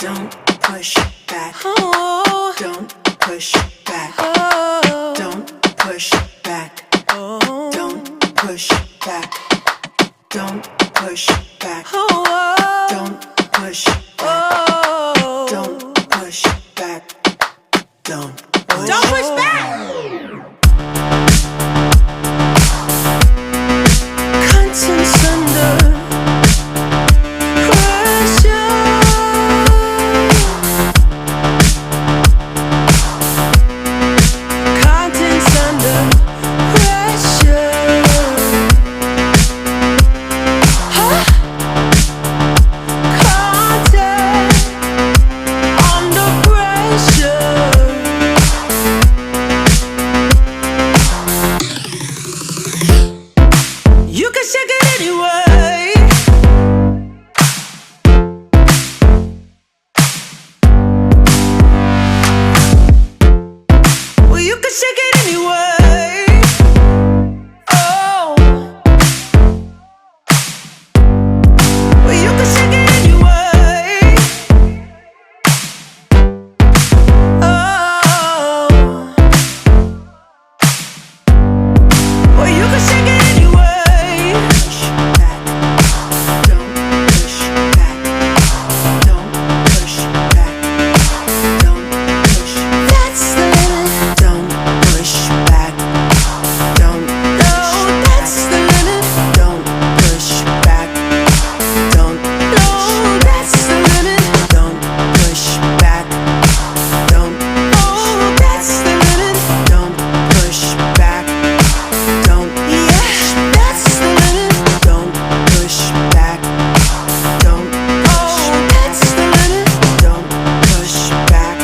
Don't push back. Oh. Don't push back. Oh. Don't push back. Oh. Don't push back. Don't push back. Oh. Don't push back. Oh. Don't push back. Don't push back. Contents under pressure. Contents under pressure. Huh? Content under pressure. You can shake it anyway. Well, you can shake it anyway. Oh. Well, you can shake it anyway. Oh. Well, you can shake it anyway. Push back. Don't push back. Don't push back. Don't push. That's the limit. Don't push back. Don't. No, that's the limit. Don't push back. Don't. No, that's the limit. Don't push back. Don't. Oh, that's the limit. Don't push back. Don't. Yeah, that's the limit. Don't push back. Don't. Oh, that's the limit. Don't push back.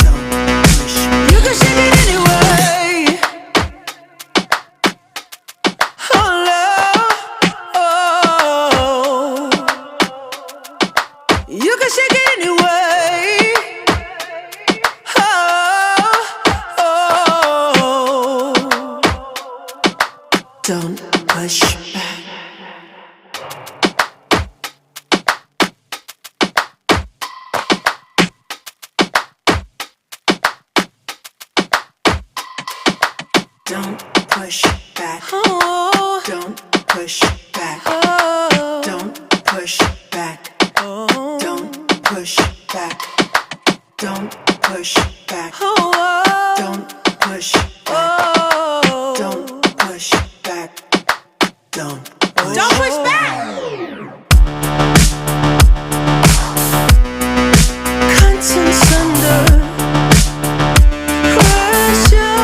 Don't push. You can shake it anyway. Oh, love. Oh. You can shake it anyway. Oh. Don't push back. Don't push back. Oh. Don't push back. Oh. Don't push back. Oh. Don't push back. Don't push back. Oh. Don't push back. Oh. Don't push back. Don't push back. Contents under pressure.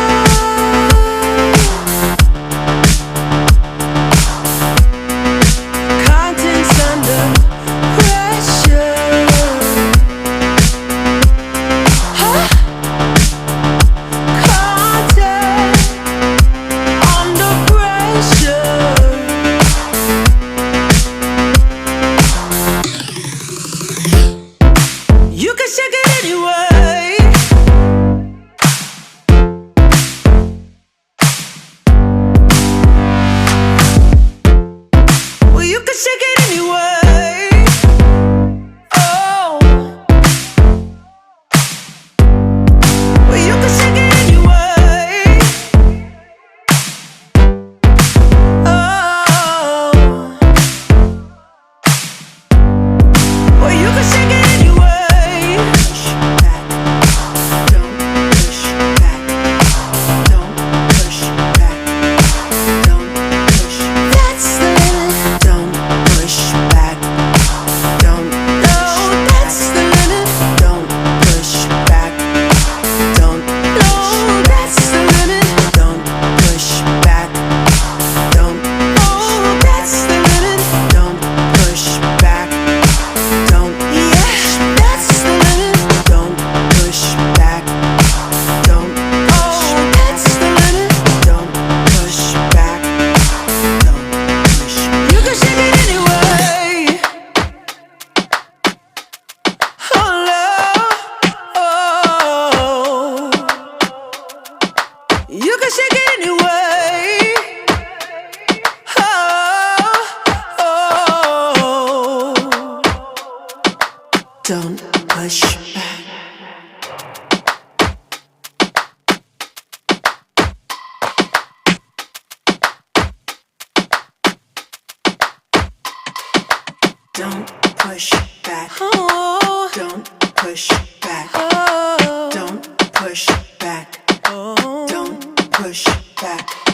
Don't push back. Oh. Don't push back. Oh. Don't push back. Oh. Don't push back.